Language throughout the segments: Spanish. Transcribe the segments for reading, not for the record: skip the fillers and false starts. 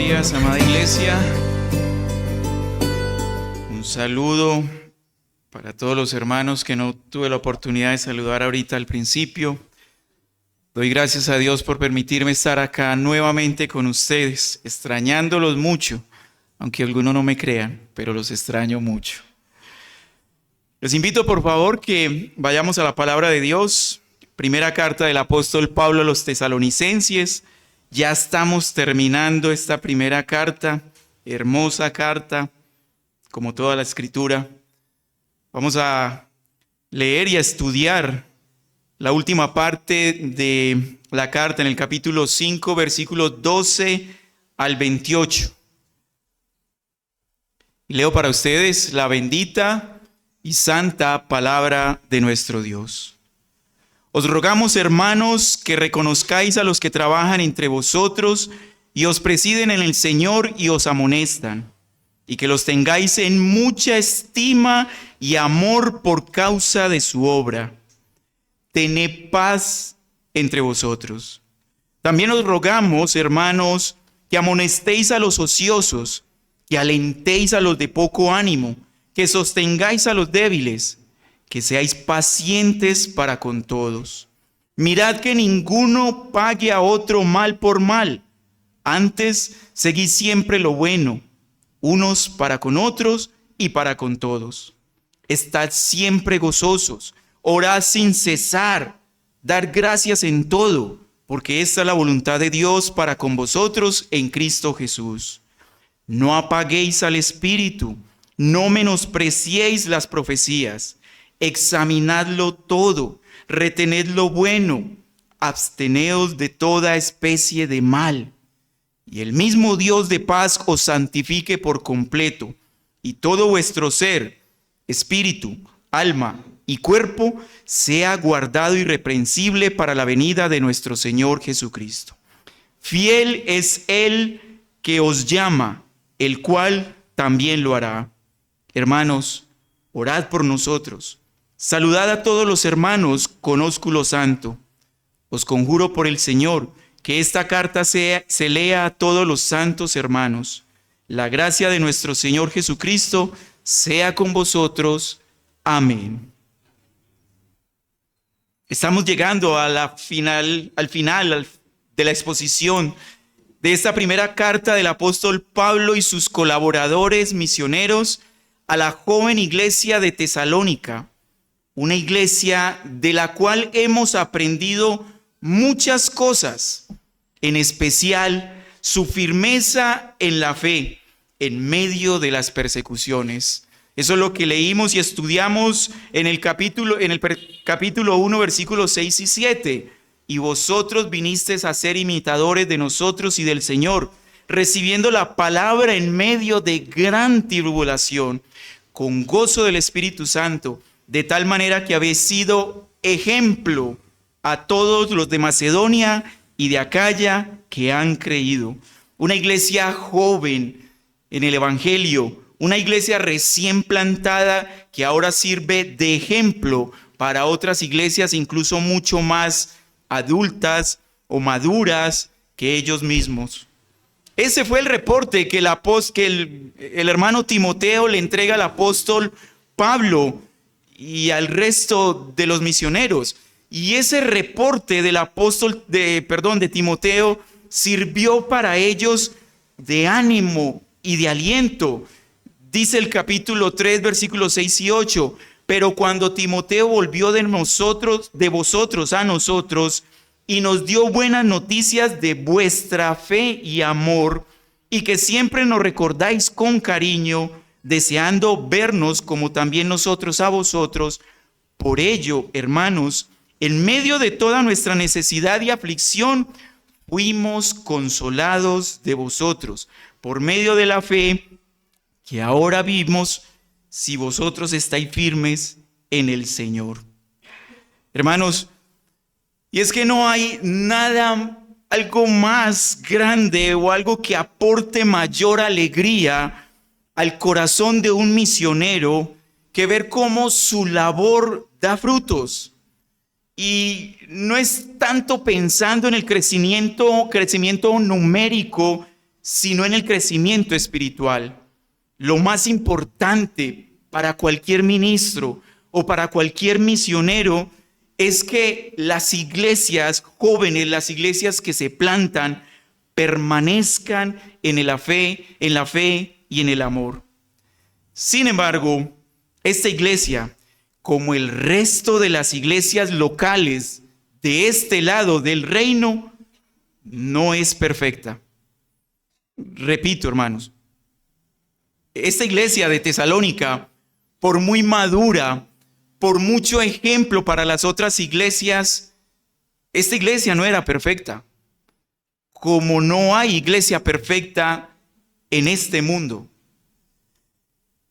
días, amada iglesia. Un saludo para todos los hermanos que no tuve la oportunidad de saludar ahorita al principio. Doy gracias a Dios por permitirme estar acá nuevamente con ustedes, extrañándolos mucho, aunque algunos no me crean, pero los extraño mucho. Les invito por favor que vayamos a la palabra de Dios. Primera carta del apóstol Pablo a los tesalonicenses. Ya estamos terminando esta primera carta, hermosa carta, como toda la escritura. Vamos a leer y a estudiar la última parte de la carta en el capítulo 5, versículos 12 al 28. Leo para ustedes la bendita y santa palabra de nuestro Dios. Os rogamos, hermanos, que reconozcáis a los que trabajan entre vosotros y os presiden en el Señor y os amonestan, y que los tengáis en mucha estima y amor por causa de su obra. Tened paz entre vosotros. También os rogamos, hermanos, que amonestéis a los ociosos, que alentéis a los de poco ánimo, que sostengáis a los débiles, que seáis pacientes para con todos. Mirad que ninguno pague a otro mal por mal. Antes, seguid siempre lo bueno, unos para con otros y para con todos. Estad siempre gozosos, orad sin cesar, dar gracias en todo, porque esta es la voluntad de Dios para con vosotros en Cristo Jesús. No apaguéis al Espíritu, no menospreciéis las profecías. Examinadlo todo, retened lo bueno, absteneos de toda especie de mal. Y el mismo Dios de paz os santifique por completo, y todo vuestro ser, espíritu, alma y cuerpo sea guardado irreprensible para la venida de nuestro Señor Jesucristo. Fiel es Él que os llama, el cual también lo hará. Hermanos, orad por nosotros. Saludad a todos los hermanos con ósculo santo. Os conjuro por el Señor que esta carta se lea a todos los santos hermanos. La gracia de nuestro Señor Jesucristo sea con vosotros. Amén. Estamos llegando al final de la exposición de esta primera carta del apóstol Pablo y sus colaboradores misioneros a la joven iglesia de Tesalónica. Una iglesia de la cual hemos aprendido muchas cosas, en especial su firmeza en la fe en medio de las persecuciones. Eso es lo que leímos y estudiamos en el capítulo 1, versículos 6 y 7. Y vosotros vinisteis a ser imitadores de nosotros y del Señor, recibiendo la palabra en medio de gran tribulación, con gozo del Espíritu Santo, de tal manera que habéis sido ejemplo a todos los de Macedonia y de Acaya que han creído. Una iglesia joven en el Evangelio, una iglesia recién plantada que ahora sirve de ejemplo para otras iglesias incluso mucho más adultas o maduras que ellos mismos. Ese fue el reporte que el hermano Timoteo le entrega al apóstol Pablo y al resto de los misioneros. Y ese reporte del de Timoteo sirvió para ellos de ánimo y de aliento. Dice el capítulo 3, versículos 6 y 8. Pero cuando Timoteo volvió de vosotros a nosotros, y nos dio buenas noticias de vuestra fe y amor, y que siempre nos recordáis con cariño, deseando vernos como también nosotros a vosotros. Por ello, hermanos, en medio de toda nuestra necesidad y aflicción, fuimos consolados de vosotros, por medio de la fe que ahora vivimos, si vosotros estáis firmes en el Señor. Hermanos, y es que no hay algo más grande o algo que aporte mayor alegría al corazón de un misionero que ver cómo su labor da frutos. Y no es tanto pensando en el crecimiento numérico, sino en el crecimiento espiritual. Lo más importante para cualquier ministro o para cualquier misionero es que las iglesias jóvenes, las iglesias que se plantan, permanezcan en la fe y en el amor. Sin embargo, esta iglesia, como el resto de las iglesias locales de este lado del reino, no es perfecta. Repito, hermanos, esta iglesia de Tesalónica, por muy madura, por mucho ejemplo para las otras iglesias, esta iglesia no era perfecta. Como no hay iglesia perfecta en este mundo.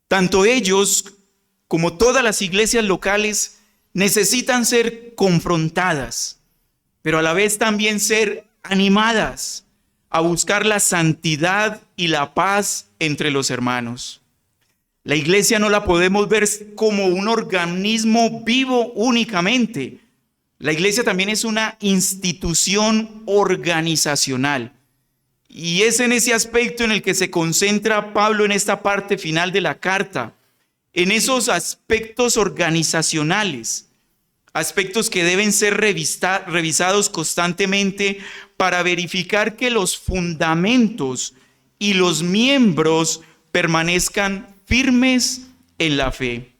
Tanto ellos como todas las iglesias locales necesitan ser confrontadas, pero a la vez también ser animadas a buscar la santidad y la paz entre los hermanos. La iglesia no la podemos ver como un organismo vivo únicamente. La iglesia también es una institución organizacional. Y es en ese aspecto en el que se concentra Pablo en esta parte final de la carta, en esos aspectos organizacionales, aspectos que deben ser revisados constantemente para verificar que los fundamentos y los miembros permanezcan firmes en la fe.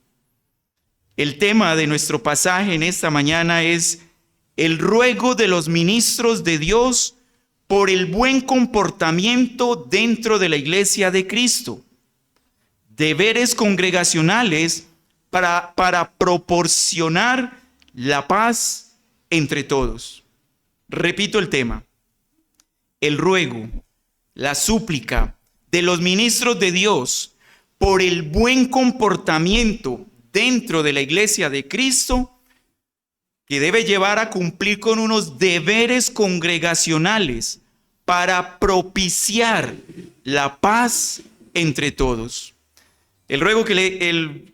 El tema de nuestro pasaje en esta mañana es el ruego de los ministros de Dios por el buen comportamiento dentro de la iglesia de Cristo. Deberes congregacionales para proporcionar la paz entre todos. Repito el tema. El ruego, la súplica de los ministros de Dios por el buen comportamiento dentro de la iglesia de Cristo, que debe llevar a cumplir con unos deberes congregacionales para propiciar la paz entre todos. El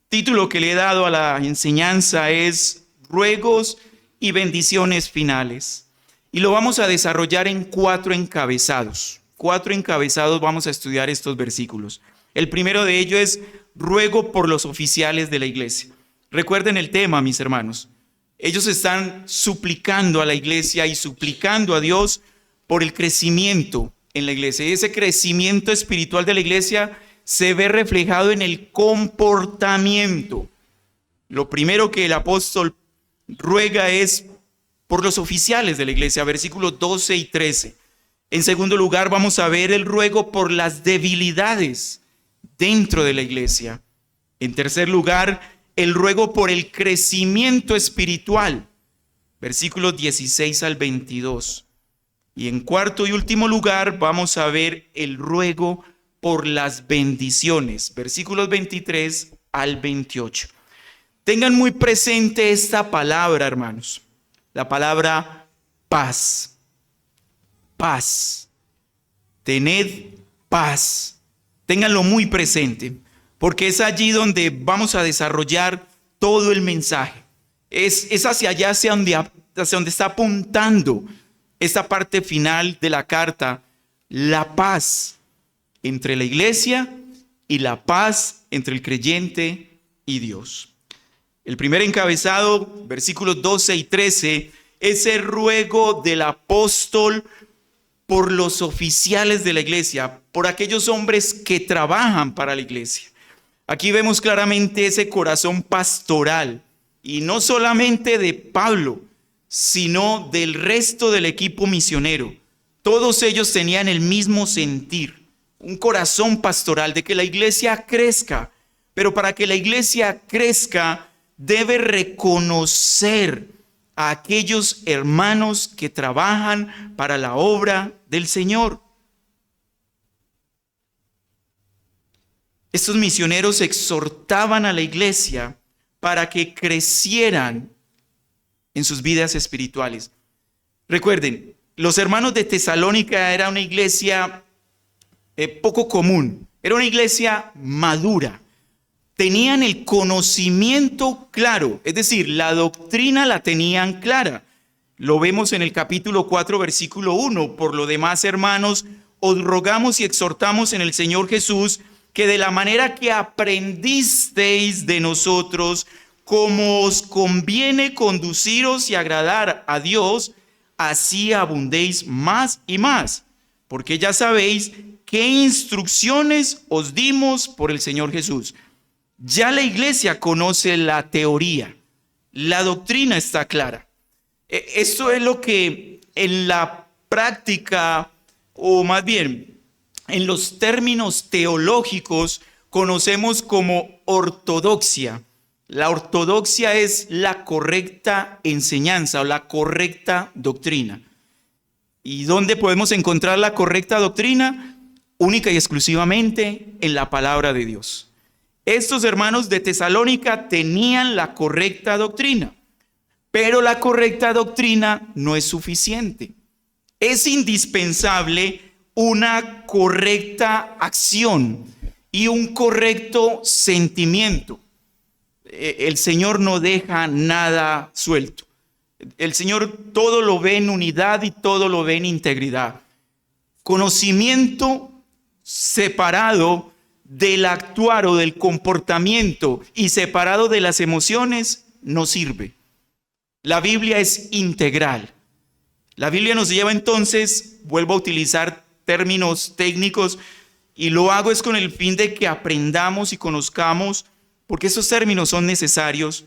título que le he dado a la enseñanza es Ruegos y bendiciones finales. Y lo vamos a desarrollar en 4 encabezados. 4 encabezados vamos a estudiar estos versículos. El primero de ellos es ruego por los oficiales de la iglesia. Recuerden el tema, mis hermanos. Ellos están suplicando a la iglesia y suplicando a Dios por el crecimiento en la iglesia. Y ese crecimiento espiritual de la iglesia se ve reflejado en el comportamiento. Lo primero que el apóstol ruega es por los oficiales de la iglesia, versículos 12 y 13. En segundo lugar, vamos a ver el ruego por las debilidades dentro de la iglesia. En tercer lugar, el ruego por el crecimiento espiritual, versículos 16 al 22. Y en cuarto y último lugar, vamos a ver el ruego por las bendiciones, versículos 23 al 28. Tengan muy presente esta palabra, hermanos, la palabra paz. Paz. Tened paz. Ténganlo muy presente, porque es allí donde vamos a desarrollar todo el mensaje. Es hacia allá, hacia donde está apuntando esta parte final de la carta, la paz entre la iglesia y la paz entre el creyente y Dios. El primer encabezado, versículos 12 y 13, es el ruego del apóstol por los oficiales de la iglesia, por aquellos hombres que trabajan para la iglesia. Aquí vemos claramente ese corazón pastoral, y no solamente de Pablo, sino del resto del equipo misionero. Todos ellos tenían el mismo sentir, un corazón pastoral de que la iglesia crezca, pero para que la iglesia crezca debe reconocer a aquellos hermanos que trabajan para la obra del Señor. Estos misioneros exhortaban a la iglesia para que crecieran en sus vidas espirituales. Recuerden, los hermanos de Tesalónica era una iglesia poco común, era una iglesia madura. Tenían el conocimiento claro, es decir, la doctrina la tenían clara. Lo vemos en el capítulo 4, versículo 1. Por lo demás, hermanos, os rogamos y exhortamos en el Señor Jesús que de la manera que aprendisteis de nosotros, como os conviene conduciros y agradar a Dios, así abundéis más y más, porque ya sabéis qué instrucciones os dimos por el Señor Jesús. Ya la iglesia conoce la teoría, la doctrina está clara. Esto es lo que en la práctica, o más bien en los términos teológicos, conocemos como ortodoxia. La ortodoxia es la correcta enseñanza o la correcta doctrina. ¿Y dónde podemos encontrar la correcta doctrina? Única y exclusivamente en la palabra de Dios. Estos hermanos de Tesalónica tenían la correcta doctrina, pero la correcta doctrina no es suficiente. Es indispensable una correcta acción y un correcto sentimiento. El Señor no deja nada suelto. El Señor todo lo ve en unidad y todo lo ve en integridad. Conocimiento separado del actuar o del comportamiento y separado de las emociones no sirve. La Biblia es integral. La Biblia nos lleva entonces, vuelvo a utilizar términos técnicos, y lo hago es con el fin de que aprendamos y conozcamos, porque esos términos son necesarios.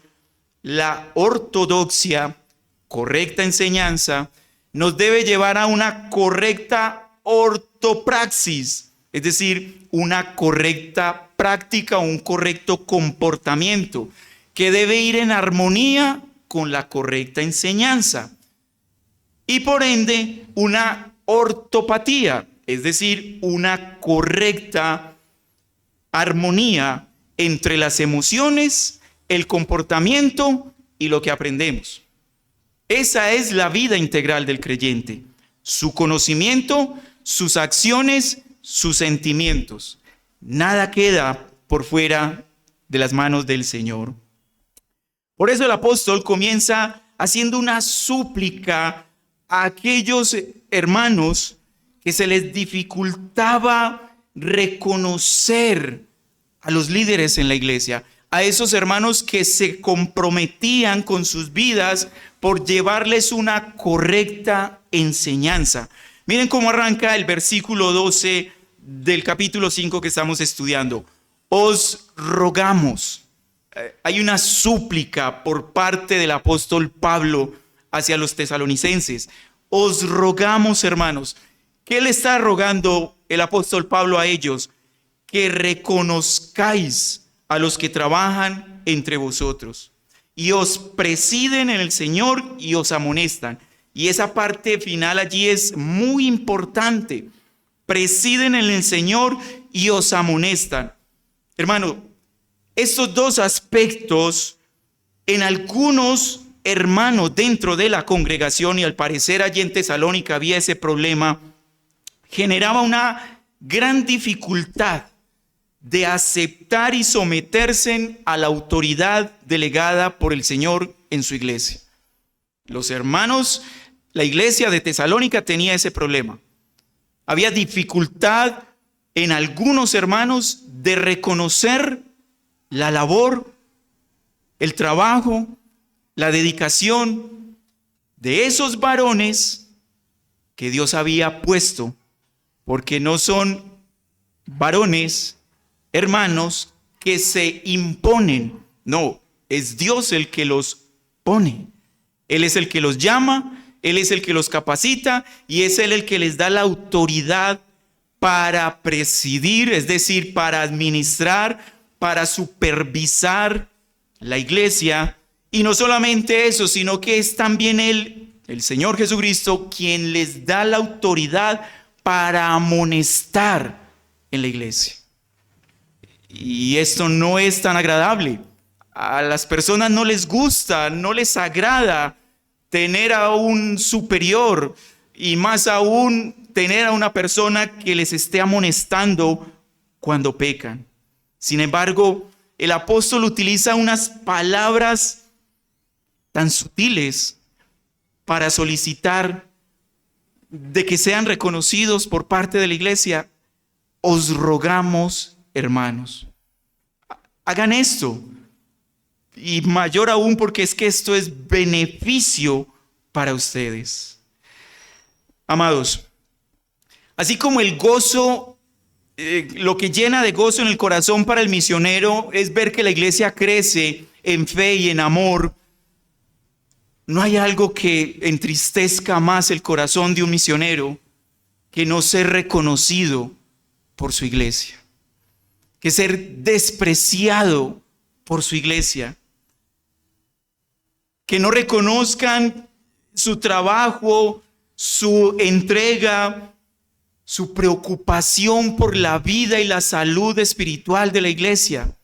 La ortodoxia, correcta enseñanza, nos debe llevar a una correcta ortopraxis, es decir, una correcta práctica o un correcto comportamiento que debe ir en armonía con la correcta enseñanza. Y por ende, una ortopatía, es decir, una correcta armonía entre las emociones, el comportamiento y lo que aprendemos. Esa es la vida integral del creyente. Su conocimiento, sus acciones, sus sentimientos. Nada queda por fuera de las manos del Señor. Por eso el apóstol comienza haciendo una súplica a aquellos hermanos que se les dificultaba reconocer a los líderes en la iglesia, a esos hermanos que se comprometían con sus vidas por llevarles una correcta enseñanza. Miren cómo arranca el versículo 12 del capítulo 5 que estamos estudiando. Os rogamos. Hay una súplica por parte del apóstol Pablo hacia los tesalonicenses. Os rogamos, hermanos. ¿Qué le está rogando el apóstol Pablo a ellos? Que reconozcáis a los que trabajan entre vosotros y os presiden en el Señor y os amonestan. Y esa parte final allí es muy importante. Presiden en el Señor y os amonestan. Hermano, estos dos aspectos en algunos hermanos dentro de la congregación, y al parecer allí en Tesalónica había ese problema, generaba una gran dificultad de aceptar y someterse a la autoridad delegada por el Señor en su iglesia. Los hermanos, la iglesia de Tesalónica tenía ese problema. Había dificultad en algunos hermanos de reconocer la labor, el trabajo, la dedicación de esos varones que Dios había puesto, porque no son varones, hermanos, que se imponen. No, es Dios el que los pone. Él es el que los llama, Él es el que los capacita y es Él el que les da la autoridad para presidir, es decir, para administrar, para supervisar la iglesia. Y no solamente eso, sino que es también Él, el Señor Jesucristo, quien les da la autoridad para amonestar en la iglesia. Y esto no es tan agradable. A las personas no les gusta, no les agrada tener a un superior y más aún tener a una persona que les esté amonestando cuando pecan. Sin embargo, el apóstol utiliza unas palabras tan sutiles para solicitar de que sean reconocidos por parte de la iglesia, os rogamos, hermanos, hagan esto. Y mayor aún porque es que esto es beneficio para ustedes. Amados, así como el gozo, lo que llena de gozo en el corazón para el misionero es ver que la iglesia crece en fe y en amor, no hay algo que entristezca más el corazón de un misionero que no ser reconocido por su iglesia, que ser despreciado por su iglesia, que no reconozcan su trabajo, su entrega, su preocupación por la vida y la salud espiritual de la iglesia.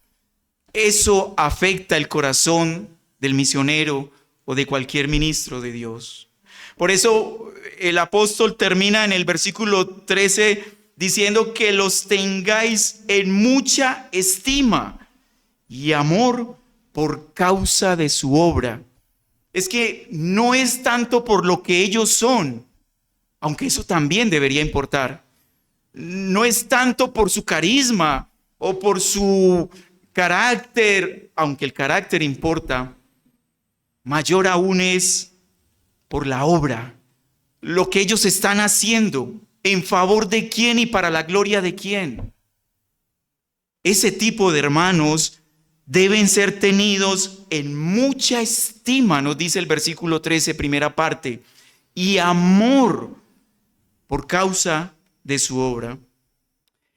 Eso afecta el corazón del misionero o de cualquier ministro de Dios. Por eso el apóstol termina en el versículo 13 diciendo que los tengáis en mucha estima y amor por causa de su obra. Es que no es tanto por lo que ellos son, aunque eso también debería importar. No es tanto por su carisma o por su carácter, aunque el carácter importa. Mayor aún es por la obra, lo que ellos están haciendo, en favor de quién y para la gloria de quién. Ese tipo de hermanos deben ser tenidos en mucha estima, nos dice el versículo 13, primera parte, y amor por causa de su obra.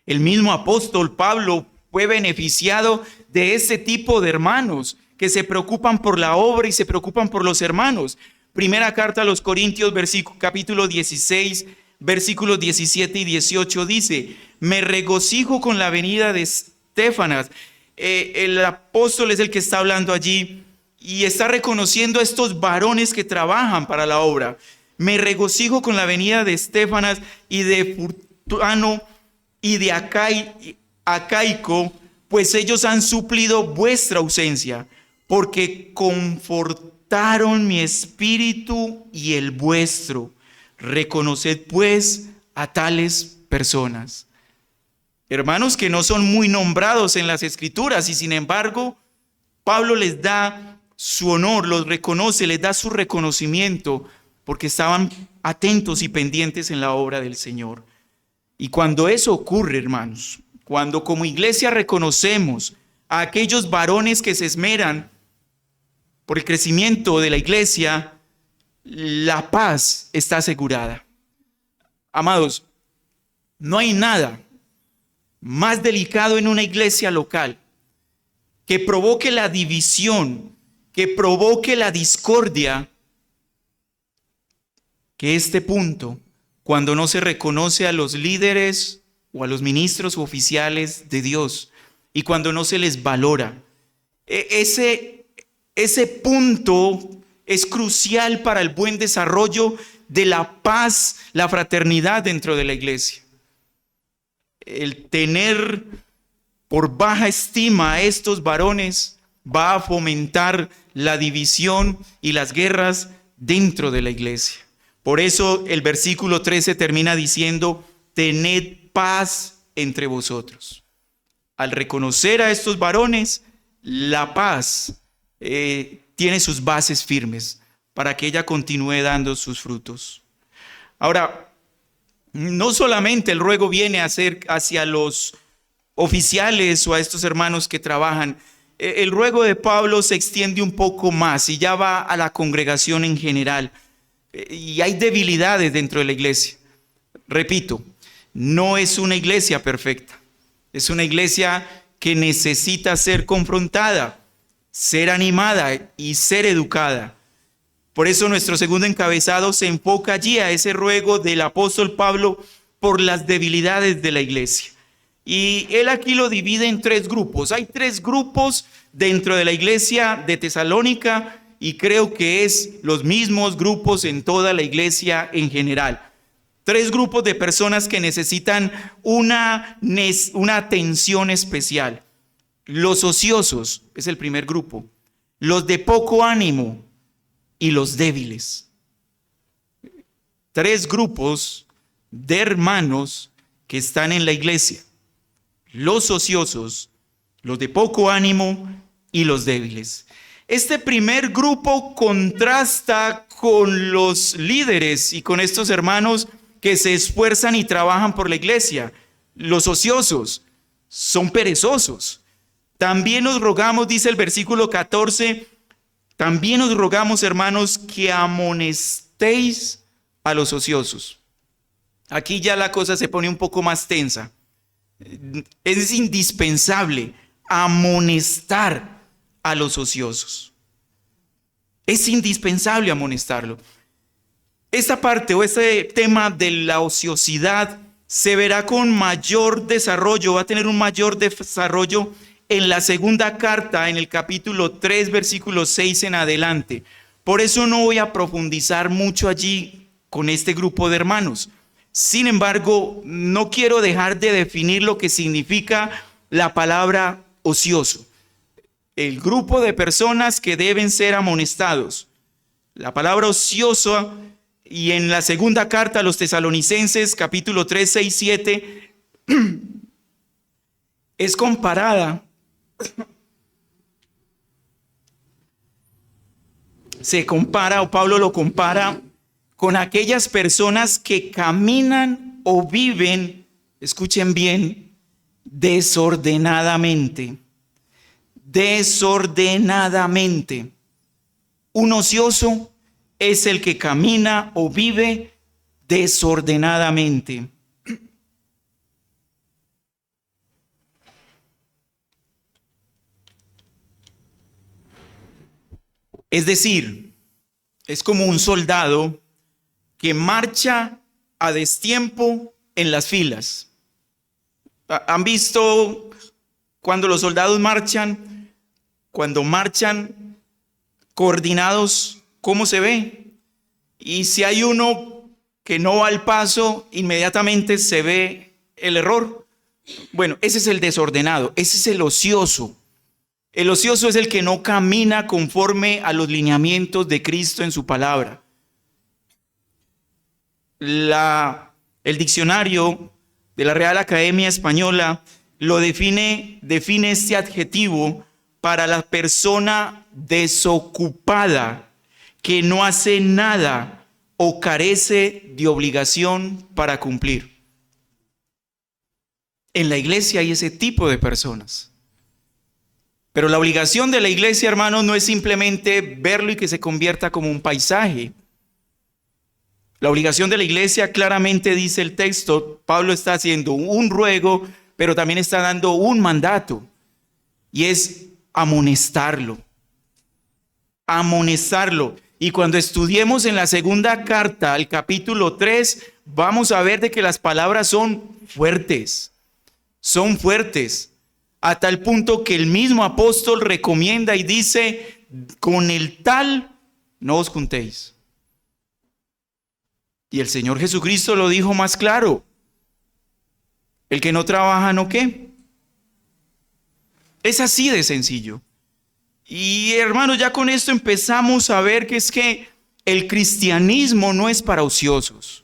El mismo apóstol Pablo fue beneficiado de ese tipo de hermanos que se preocupan por la obra y se preocupan por los hermanos. Primera carta a los Corintios, capítulo 16, versículos 17 y 18 dice: me regocijo con la venida de Estéfanas. El apóstol es el que está hablando allí y está reconociendo a estos varones que trabajan para la obra. Me regocijo con la venida de Estéfanas y de Furtano y de Acaico, pues ellos han suplido vuestra ausencia, porque confortaron mi espíritu y el vuestro. Reconoced pues a tales personas. Hermanos que no son muy nombrados en las Escrituras y sin embargo Pablo les da su honor, los reconoce, les da su reconocimiento porque estaban atentos y pendientes en la obra del Señor. Y cuando eso ocurre, hermanos, cuando como iglesia reconocemos a aquellos varones que se esmeran por el crecimiento de la iglesia, la paz está asegurada. Amados, no hay nada más delicado en una iglesia local que provoque la división, que provoque la discordia, que este punto, cuando no se reconoce a los líderes o a los ministros o oficiales de Dios y cuando no se les valora. Ese punto es crucial para el buen desarrollo de la paz, la fraternidad dentro de la iglesia. El tener por baja estima a estos varones va a fomentar la división y las guerras dentro de la iglesia. Por eso el versículo 13 termina diciendo: tened paz entre vosotros. Al reconocer a estos varones, la paz tiene sus bases firmes para que ella continúe dando sus frutos. Ahora, no solamente el ruego viene a ser hacia los oficiales o a estos hermanos que trabajan. El ruego de Pablo se extiende un poco más y ya va a la congregación en general. Y hay debilidades dentro de la iglesia. Repito, no es una iglesia perfecta. Es una iglesia que necesita ser confrontada, ser animada y ser educada. Por eso nuestro segundo encabezado se enfoca allí a ese ruego del apóstol Pablo por las debilidades de la iglesia. Y él aquí lo divide en tres grupos. Hay tres grupos dentro de la iglesia de Tesalónica y creo que es los mismos grupos en toda la iglesia en general. Tres grupos de personas que necesitan una atención especial. Los ociosos es el primer grupo. Los de poco ánimo y los débiles. tres grupos de hermanos que están en la iglesia: los ociosos, los de poco ánimo y los débiles. Este primer grupo contrasta con los líderes y con estos hermanos que se esfuerzan y trabajan por la iglesia. Los ociosos son perezosos. También os rogamos, dice el versículo 14, también os rogamos, hermanos, que amonestéis a los ociosos. Aquí ya la cosa se pone un poco más tensa. Es indispensable amonestar a los ociosos. Es indispensable amonestarlo. Esta parte o este tema de la ociosidad se verá con mayor desarrollo, va a tener un mayor desarrollo en la segunda carta, en el capítulo 3, versículo 6 en adelante. Por eso no voy a profundizar mucho allí con este grupo de hermanos. Sin embargo, no quiero dejar de definir lo que significa la palabra ocioso. El grupo de personas que deben ser amonestados. La palabra ocioso, y en la segunda carta a los Tesalonicenses, capítulo 3, 6, 7, es comparada. Se compara, o Pablo lo compara, con aquellas personas que caminan o viven, escuchen bien, desordenadamente. Desordenadamente. Un ocioso es el que camina o vive desordenadamente. Es decir, es como un soldado que marcha a destiempo en las filas. ¿Han visto cuando los soldados marchan? Cuando marchan coordinados, ¿cómo se ve? Y si hay uno que no va al paso, inmediatamente se ve el error. Bueno, ese es el desordenado, ese es el ocioso. El ocioso es el que no camina conforme a los lineamientos de Cristo en su palabra. El diccionario de la Real Academia Española lo define este adjetivo para la persona desocupada, que no hace nada o carece de obligación para cumplir. En la iglesia hay ese tipo de personas. Pero la obligación de la iglesia, hermanos, no es simplemente verlo y que se convierta como un paisaje. La obligación de la iglesia, claramente dice el texto, Pablo está haciendo un ruego, pero también está dando un mandato, y es amonestarlo. Amonestarlo. Y cuando estudiemos en la segunda carta, al capítulo 3, vamos a ver de que las palabras son fuertes. Son fuertes. A tal punto que el mismo apóstol recomienda y dice, con el tal no os juntéis. Y el Señor Jesucristo lo dijo más claro. El que no trabaja, ¿no qué? Es así de sencillo. Y hermanos, ya con esto empezamos a ver que es que el cristianismo no es para ociosos.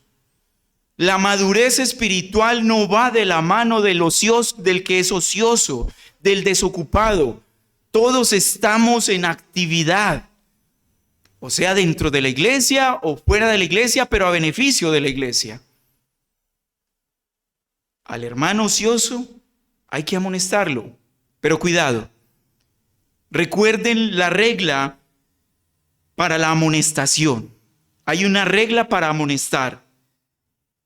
La madurez espiritual no va de la mano del ocioso, del que es ocioso, del desocupado. Todos estamos en actividad. O sea, dentro de la iglesia o fuera de la iglesia, pero a beneficio de la iglesia. Al hermano ocioso hay que amonestarlo, pero cuidado. Recuerden la regla para la amonestación. Hay una regla para amonestar.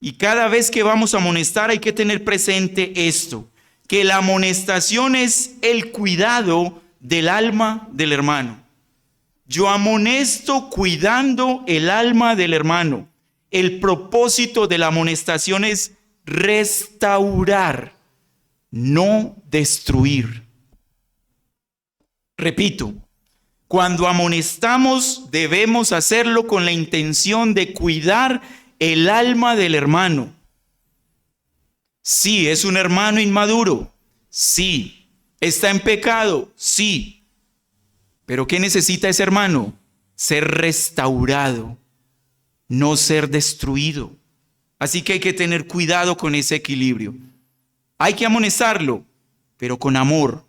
Y cada vez que vamos a amonestar hay que tener presente esto, que la amonestación es el cuidado del alma del hermano. Yo amonesto cuidando el alma del hermano. El propósito de la amonestación es restaurar, no destruir. Repito, cuando amonestamos debemos hacerlo con la intención de cuidar el alma del hermano. Sí, es un hermano inmaduro. Sí. ¿Está en pecado? Sí. ¿Pero qué necesita ese hermano? Ser restaurado, no ser destruido. Así que hay que tener cuidado con ese equilibrio. Hay que amonestarlo, pero con amor,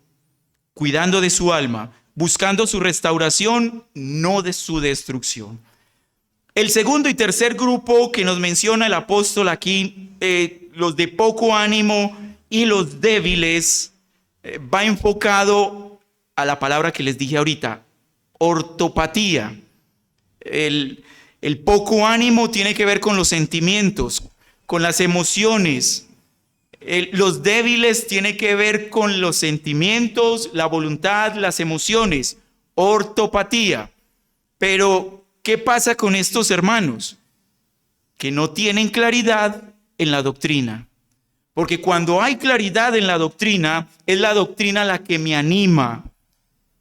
cuidando de su alma, buscando su restauración, no de su destrucción. El segundo y tercer grupo que nos menciona el apóstol aquí, los de poco ánimo y los débiles, va enfocado a la palabra que les dije ahorita, ortopatía. El poco ánimo tiene que ver con los sentimientos, con las emociones. Los débiles tiene que ver con los sentimientos, la voluntad, las emociones. Ortopatía. Pero, ¿qué pasa con estos hermanos? Que no tienen claridad en la doctrina. Porque cuando hay claridad en la doctrina, es la doctrina la que me anima.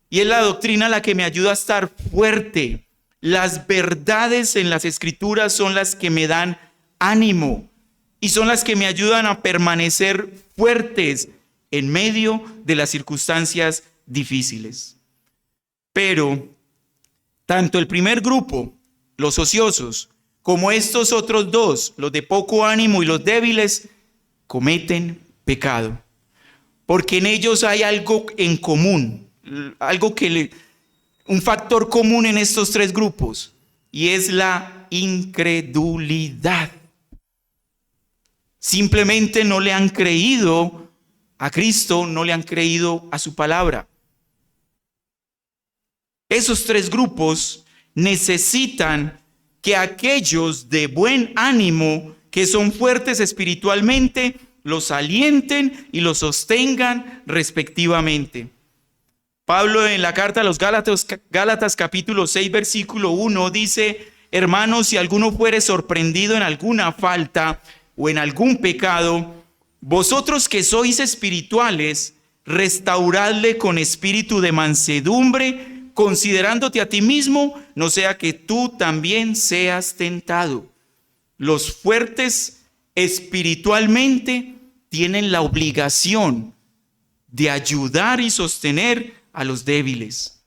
Y es la doctrina la que me ayuda a estar fuerte. Las verdades en las Escrituras son las que me dan ánimo y son las que me ayudan a permanecer fuertes en medio de las circunstancias difíciles. Pero tanto el primer grupo, los ociosos, como estos otros dos, los de poco ánimo y los débiles, cometen pecado. Porque en ellos hay algo en común, un factor común en estos tres grupos, y es la incredulidad. Simplemente no le han creído a Cristo, no le han creído a su palabra. Esos tres grupos necesitan que aquellos de buen ánimo, que son fuertes espiritualmente, los alienten y los sostengan respectivamente. Pablo en la carta a los Gálatas capítulo 6 versículo 1 dice: hermanos, si alguno fuere sorprendido en alguna falta o en algún pecado, vosotros que sois espirituales, restauradle con espíritu de mansedumbre, considerándote a ti mismo, no sea que tú también seas tentado. Los fuertes espiritualmente tienen la obligación de ayudar y sostener a los débiles.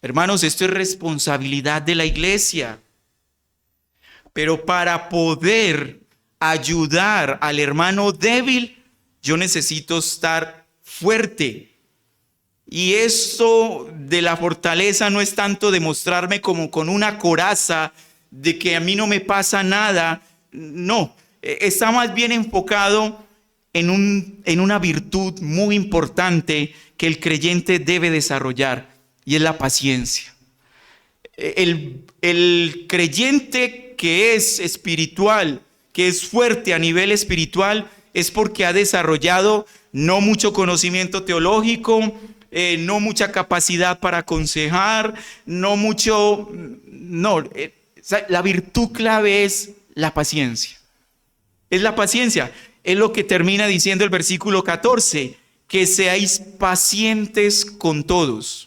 Hermanos, esto es responsabilidad de la iglesia. Pero para poder ayudar al hermano débil, yo necesito estar fuerte. Y esto de la fortaleza no es tanto demostrarme como con una coraza de que a mí no me pasa nada. No, está más bien enfocado en una virtud muy importante que el creyente debe desarrollar, y es la paciencia. El creyente que es espiritual, que es fuerte a nivel espiritual, es porque ha desarrollado no mucho conocimiento teológico, no mucha capacidad para aconsejar, la virtud clave es la paciencia. Es la paciencia. Es lo que termina diciendo el versículo 14, que seáis pacientes con todos.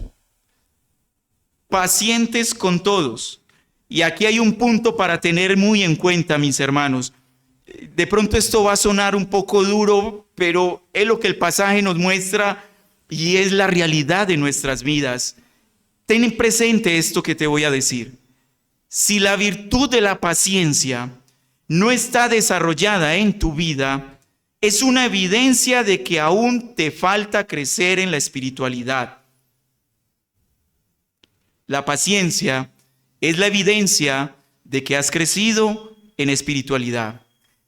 Pacientes con todos. Y aquí hay un punto para tener muy en cuenta, mis hermanos. De pronto esto va a sonar un poco duro, pero es lo que el pasaje nos muestra y es la realidad de nuestras vidas. Ten presente esto que te voy a decir. Si la virtud de la paciencia no está desarrollada en tu vida, es una evidencia de que aún te falta crecer en la espiritualidad. La paciencia es la evidencia de que has crecido en espiritualidad.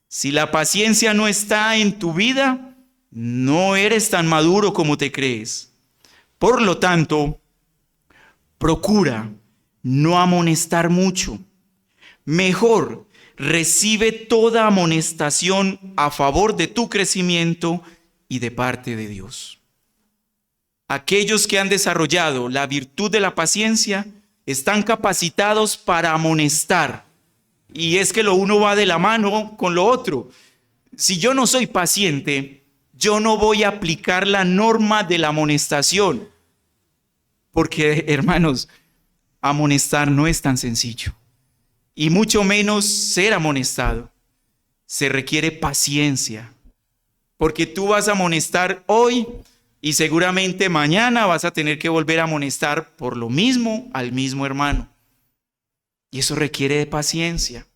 Si la paciencia no está en tu vida, no eres tan maduro como te crees. Por lo tanto, procura no amonestar mucho. Mejor, recibe toda amonestación a favor de tu crecimiento y de parte de Dios. Aquellos que han desarrollado la virtud de la paciencia están capacitados para amonestar. Y es que lo uno va de la mano con lo otro. Si yo no soy paciente, yo no voy a aplicar la norma de la amonestación. Porque, hermanos, amonestar no es tan sencillo. Y mucho menos ser amonestado. Se requiere paciencia. Porque tú vas a amonestar hoy y seguramente mañana vas a tener que volver a amonestar por lo mismo al mismo hermano. Y eso requiere de paciencia.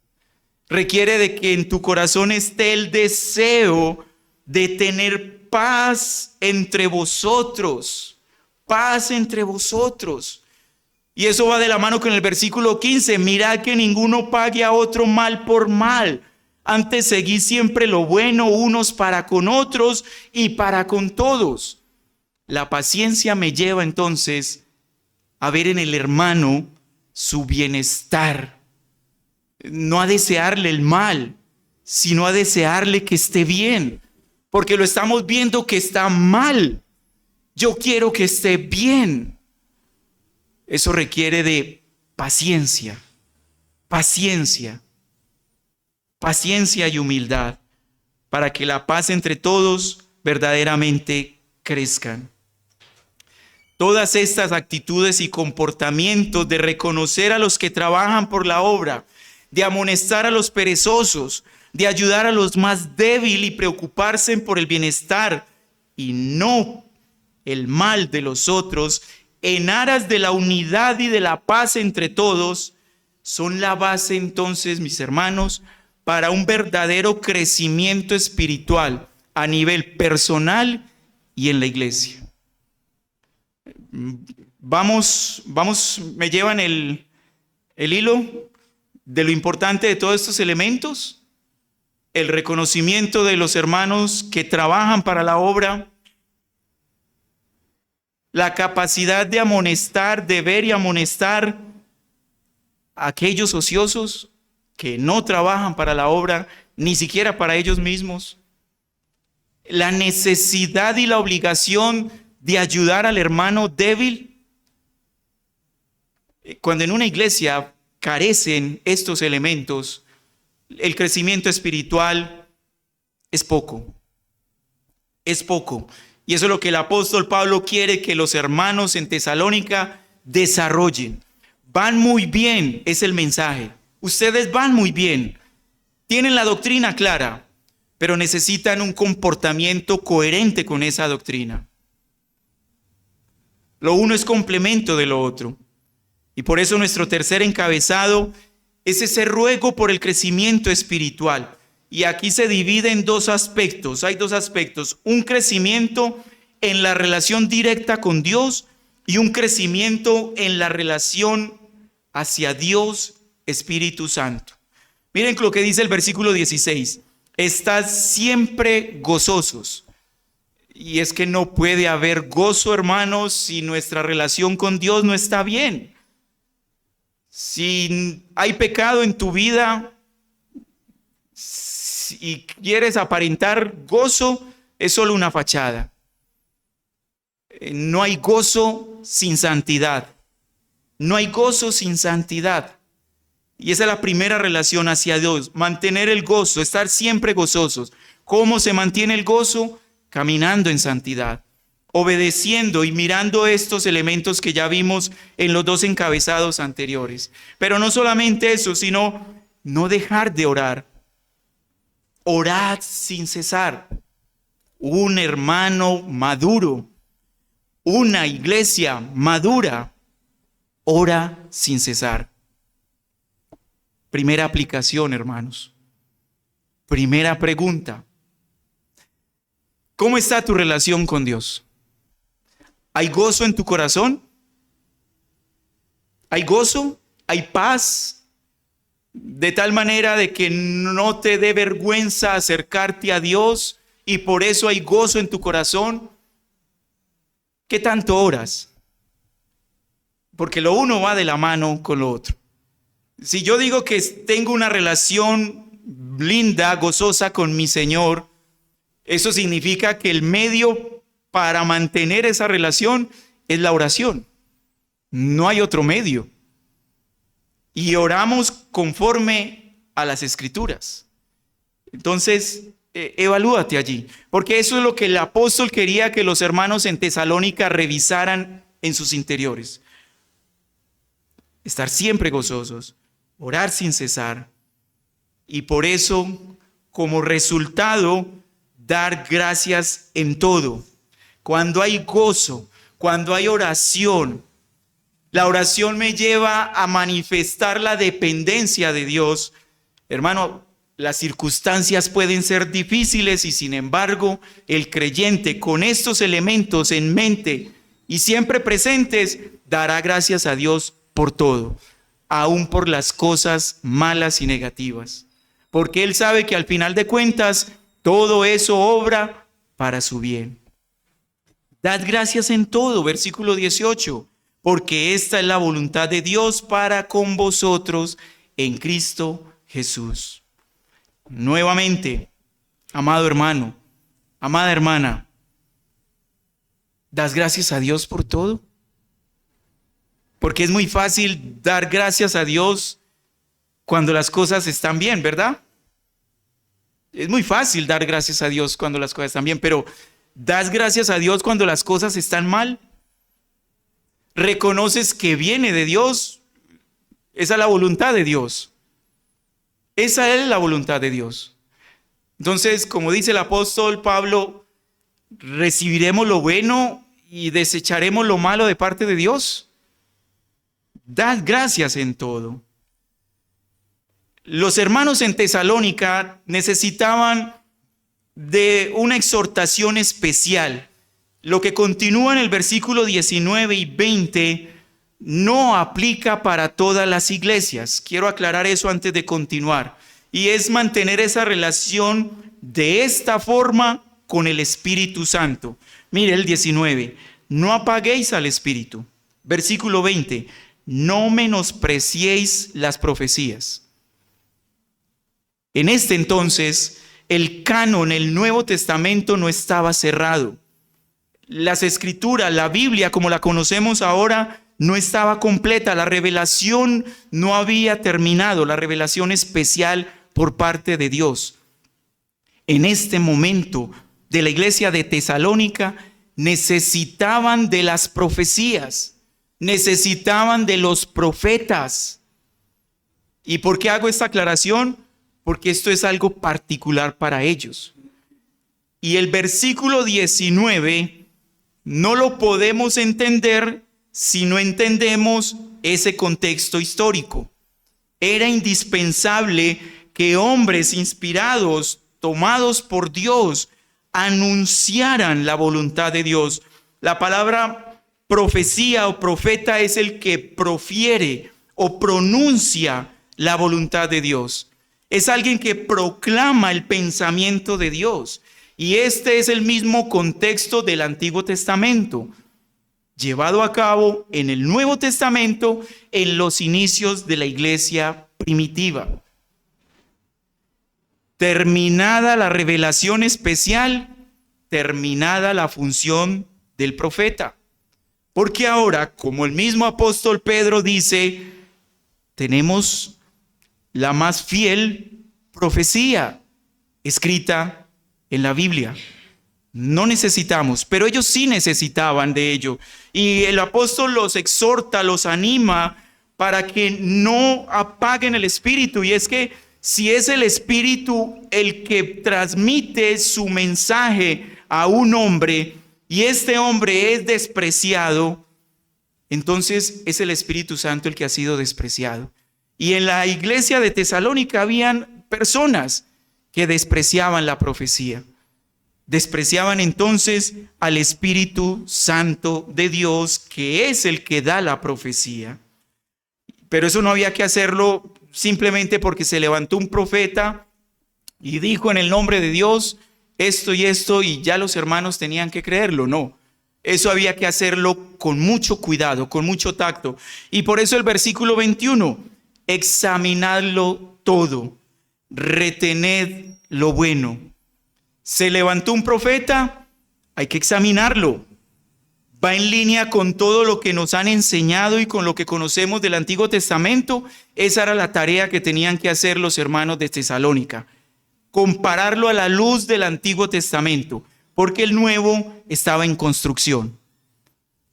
requiere de que en tu corazón esté el deseo de tener paz entre vosotros. Paz entre vosotros. Y eso va de la mano con el versículo 15. Mirad que ninguno pague a otro mal por mal. Antes seguid siempre lo bueno unos para con otros y para con todos. La paciencia me lleva entonces a ver en el hermano su bienestar. No a desearle el mal, sino a desearle que esté bien. Porque lo estamos viendo que está mal. Yo quiero que esté bien. Eso requiere de paciencia, paciencia, paciencia y humildad para que la paz entre todos verdaderamente crezcan. Todas estas actitudes y comportamientos de reconocer a los que trabajan por la obra, de amonestar a los perezosos, de ayudar a los más débiles y preocuparse por el bienestar y no el mal de los otros, en aras de la unidad y de la paz entre todos, son la base entonces, mis hermanos, para un verdadero crecimiento espiritual a nivel personal y en la iglesia. Vamos, me llevan el hilo de lo importante de todos estos elementos, el reconocimiento de los hermanos que trabajan para la obra, la capacidad de amonestar, de ver y amonestar a aquellos ociosos que no trabajan para la obra, ni siquiera para ellos mismos, la necesidad y la obligación de ayudar al hermano débil. Cuando en una iglesia carecen estos elementos, el crecimiento espiritual es poco. Es poco. Y eso es lo que el apóstol Pablo quiere que los hermanos en Tesalónica desarrollen. Van muy bien, es el mensaje. Ustedes van muy bien. Tienen la doctrina clara, pero necesitan un comportamiento coherente con esa doctrina. Lo uno es complemento de lo otro. Y por eso nuestro tercer encabezado es ese ruego por el crecimiento espiritual. Y aquí se divide en dos aspectos. Hay dos aspectos. Un crecimiento en la relación directa con Dios y un crecimiento en la relación hacia Dios, Espíritu Santo. Miren lo que dice el versículo 16. Estad siempre gozosos. Y es que no puede haber gozo, hermanos, si nuestra relación con Dios no está bien. Si hay pecado en tu vida y quieres aparentar gozo, es solo una fachada. No hay gozo sin santidad. No hay gozo sin santidad. Y esa es la primera relación hacia Dios. Mantener el gozo, estar siempre gozosos. ¿Cómo se mantiene el gozo? Caminando en santidad, obedeciendo y mirando estos elementos que ya vimos en los dos encabezados anteriores. Pero no solamente eso, sino no dejar de orar. Orad sin cesar. Un hermano maduro, una iglesia madura, ora sin cesar. Primera aplicación, hermanos. Primera pregunta. ¿Cómo está tu relación con Dios? ¿Hay gozo en tu corazón? ¿Hay gozo? ¿Hay paz? De tal manera de que no te dé vergüenza acercarte a Dios y por eso hay gozo en tu corazón. ¿Qué tanto oras? Porque lo uno va de la mano con lo otro. Si yo digo que tengo una relación linda, gozosa con mi Señor, eso significa que el medio para mantener esa relación es la oración. No hay otro medio. Y oramos conforme a las Escrituras. Entonces, evalúate allí. Porque eso es lo que el apóstol quería que los hermanos en Tesalónica revisaran en sus interiores. Estar siempre gozosos, orar sin cesar. Y por eso, como resultado, dar gracias en todo. Cuando hay gozo, cuando hay oración, la oración me lleva a manifestar la dependencia de Dios. Hermano, Las circunstancias pueden ser difíciles y sin embargo el creyente con estos elementos en mente y siempre presentes dará gracias a Dios por todo, aún por las cosas malas y negativas, porque él sabe que al final de cuentas todo eso obra para su bien. Dad gracias en todo, versículo 18, porque esta es la voluntad de Dios para con vosotros en Cristo Jesús. Nuevamente, amado hermano, amada hermana, ¿das gracias a Dios por todo? Porque es muy fácil dar gracias a Dios cuando las cosas están bien, ¿verdad? Es muy fácil dar gracias a Dios cuando las cosas están bien, pero ¿das gracias a Dios cuando las cosas están mal? ¿Reconoces que viene de Dios? Esa es la voluntad de Dios. Esa es la voluntad de Dios. Entonces, como dice el apóstol Pablo, ¿recibiremos lo bueno y desecharemos lo malo de parte de Dios? Dad gracias en todo. Los hermanos en Tesalónica necesitaban de una exhortación especial. Lo que continúa en el versículo 19 y 20 no aplica para todas las iglesias. Quiero aclarar eso antes de continuar. Y es mantener esa relación de esta forma con el Espíritu Santo. Mire el 19. No apaguéis al Espíritu. Versículo 20. No menospreciéis las profecías. En este entonces, el canon, el Nuevo Testamento no estaba cerrado. Las Escrituras, la Biblia como la conocemos ahora, no estaba completa, la revelación no había terminado, la revelación especial por parte de Dios. En este momento de la iglesia de Tesalónica necesitaban de las profecías, necesitaban de los profetas. ¿Y por qué hago esta aclaración? Porque esto es algo particular para ellos. Y el versículo 19 no lo podemos entender si no entendemos ese contexto histórico. Era indispensable que hombres inspirados, tomados por Dios, anunciaran la voluntad de Dios. La palabra profecía o profeta es el que profiere o pronuncia la voluntad de Dios. Es alguien que proclama el pensamiento de Dios. Y este es el mismo contexto del Antiguo Testamento, llevado a cabo en el Nuevo Testamento en los inicios de la iglesia primitiva. Terminada la revelación especial, terminada la función del profeta. Porque ahora, como el mismo apóstol Pedro dice, tenemos la más fiel profecía escrita en la Biblia. No necesitamos, pero ellos sí necesitaban de ello. Y el apóstol los exhorta, los anima para que no apaguen el espíritu. Y es que si es el espíritu el que transmite su mensaje a un hombre y este hombre es despreciado, entonces es el Espíritu Santo el que ha sido despreciado. Y en la iglesia de Tesalónica habían personas que despreciaban la profecía. Despreciaban entonces al Espíritu Santo de Dios, que es el que da la profecía. Pero eso no había que hacerlo simplemente porque se levantó un profeta y dijo en el nombre de Dios esto y ya los hermanos tenían que creerlo. No, eso había que hacerlo con mucho cuidado, con mucho tacto. Y por eso el versículo 21, examinadlo todo, retened lo bueno. Se levantó un profeta, hay que examinarlo. Va en línea con todo lo que nos han enseñado y con lo que conocemos del Antiguo Testamento. Esa era la tarea que tenían que hacer los hermanos de Tesalónica. Compararlo a la luz del Antiguo Testamento, porque el Nuevo estaba en construcción.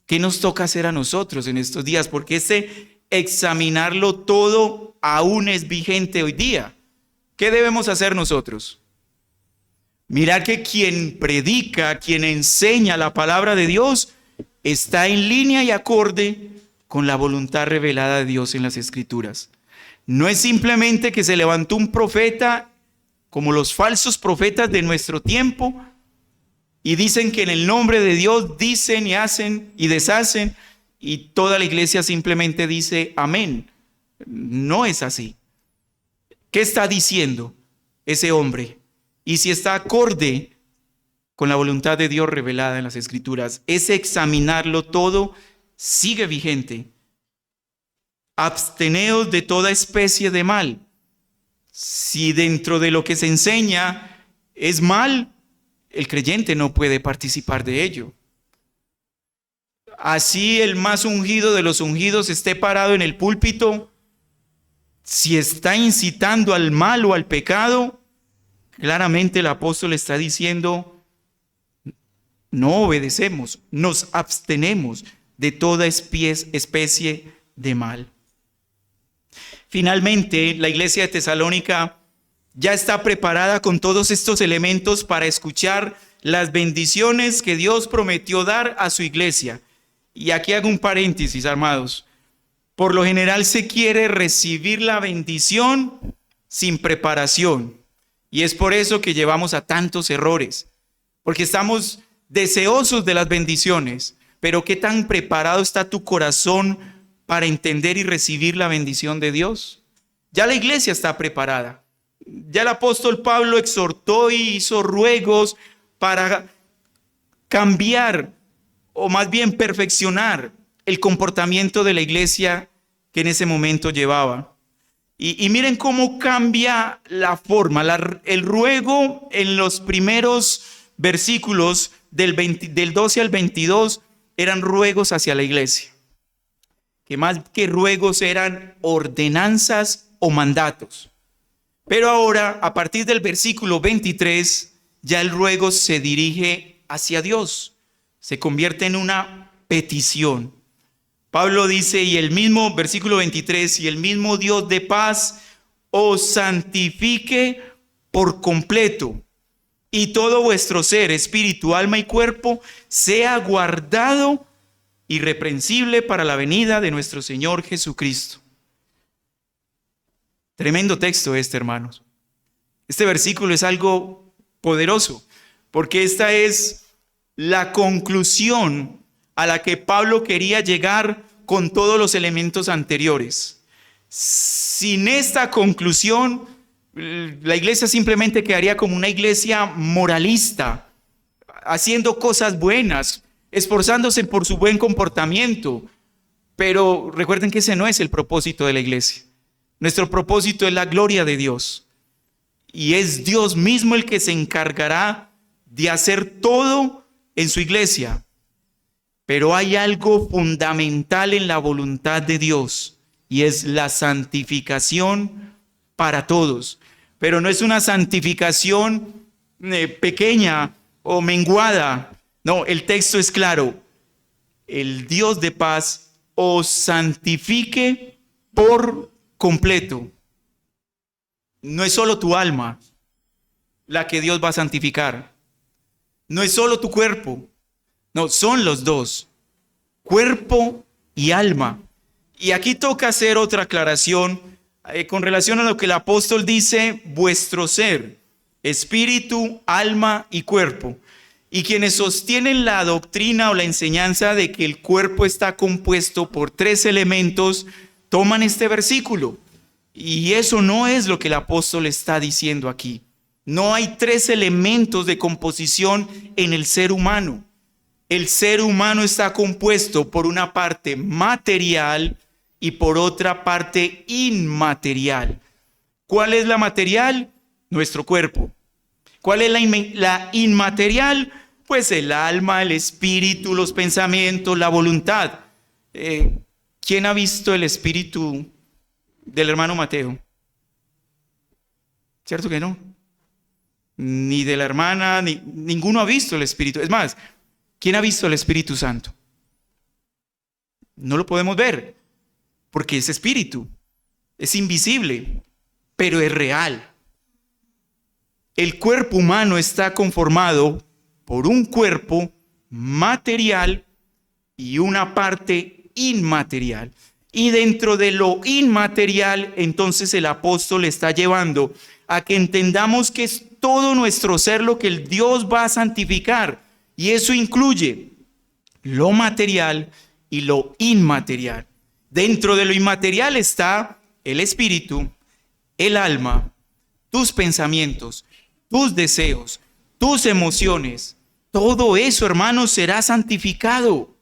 ¿Qué nos toca hacer a nosotros en estos días? Porque ese examinarlo todo aún es vigente hoy día. ¿Qué debemos hacer nosotros? Mirar que quien predica, quien enseña la palabra de Dios, está en línea y acorde con la voluntad revelada de Dios en las Escrituras. No es simplemente que se levantó un profeta como los falsos profetas de nuestro tiempo, y dicen que en el nombre de Dios dicen y hacen y deshacen, y toda la iglesia simplemente dice amén. No es así. ¿Qué está diciendo ese hombre? Y si está acorde con la voluntad de Dios revelada en las Escrituras, ese examinarlo todo sigue vigente. Absteneos de toda especie de mal. Si dentro de lo que se enseña es mal, el creyente no puede participar de ello. Así el más ungido de los ungidos esté parado en el púlpito, si está incitando al mal o al pecado, claramente el apóstol está diciendo, no obedecemos, nos abstenemos de toda especie de mal. Finalmente, la iglesia de Tesalónica ya está preparada con todos estos elementos para escuchar las bendiciones que Dios prometió dar a su iglesia. Y aquí hago un paréntesis, amados. Por lo general se quiere recibir la bendición sin preparación. Y es por eso que llevamos a tantos errores. Porque estamos deseosos de las bendiciones. Pero ¿qué tan preparado está tu corazón para entender y recibir la bendición de Dios? Ya la iglesia está preparada. Ya el apóstol Pablo exhortó y hizo ruegos para cambiar o más bien perfeccionar el comportamiento de la iglesia que en ese momento llevaba. Y miren cómo cambia la forma. El ruego en los primeros versículos del 12 al 22 eran ruegos hacia la iglesia. Que más que ruegos eran ordenanzas o mandatos. Pero ahora, a partir del versículo 23, ya el ruego se dirige hacia Dios. Se convierte en una petición. Pablo dice, y el mismo, versículo 23, y el mismo Dios de paz os santifique por completo, y todo vuestro ser, espíritu, alma y cuerpo, sea guardado irreprensible para la venida de nuestro Señor Jesucristo. Tremendo texto este, hermanos. Este versículo es algo poderoso, porque esta es la conclusión a la que Pablo quería llegar con todos los elementos anteriores. Sin esta conclusión, la iglesia simplemente quedaría como una iglesia moralista, haciendo cosas buenas, esforzándose por su buen comportamiento. Pero recuerden que ese no es el propósito de la iglesia. Nuestro propósito es la gloria de Dios. Y es Dios mismo el que se encargará de hacer todo en su iglesia. Pero hay algo fundamental en la voluntad de Dios, y es la santificación para todos. Pero no es una santificación pequeña o menguada. No, el texto es claro. El Dios de paz os santifique por completo. No es solo tu alma la que Dios va a santificar. No es solo tu cuerpo. No, son los dos. Cuerpo y alma. Y aquí toca hacer otra aclaración con relación a lo que el apóstol dice, vuestro ser, espíritu, alma y cuerpo. Y quienes sostienen la doctrina o la enseñanza de que el cuerpo está compuesto por 3 elementos, toman este versículo. Y eso no es lo que el apóstol está diciendo aquí. No hay 3 elementos de composición en el ser humano. El ser humano está compuesto por una parte material y por otra parte inmaterial. ¿Cuál es la material? Nuestro cuerpo. ¿Cuál es la inmaterial? Pues el alma, el espíritu, los pensamientos, la voluntad. ¿Quién ha visto el espíritu del hermano Mateo? ¿Cierto que no? Ni de la hermana, ninguno ha visto el espíritu. Es más, ¿quién ha visto el Espíritu Santo? No lo podemos ver, porque es espíritu, es invisible, pero es real. El cuerpo humano está conformado por un cuerpo material y una parte inmaterial. Y dentro de lo inmaterial, entonces el apóstol está llevando a que entendamos que es todo nuestro ser lo que el Dios va a santificar. Y eso incluye lo material y lo inmaterial. Dentro de lo inmaterial está el espíritu, el alma, tus pensamientos, tus deseos, tus emociones. Todo eso, hermanos, será santificado.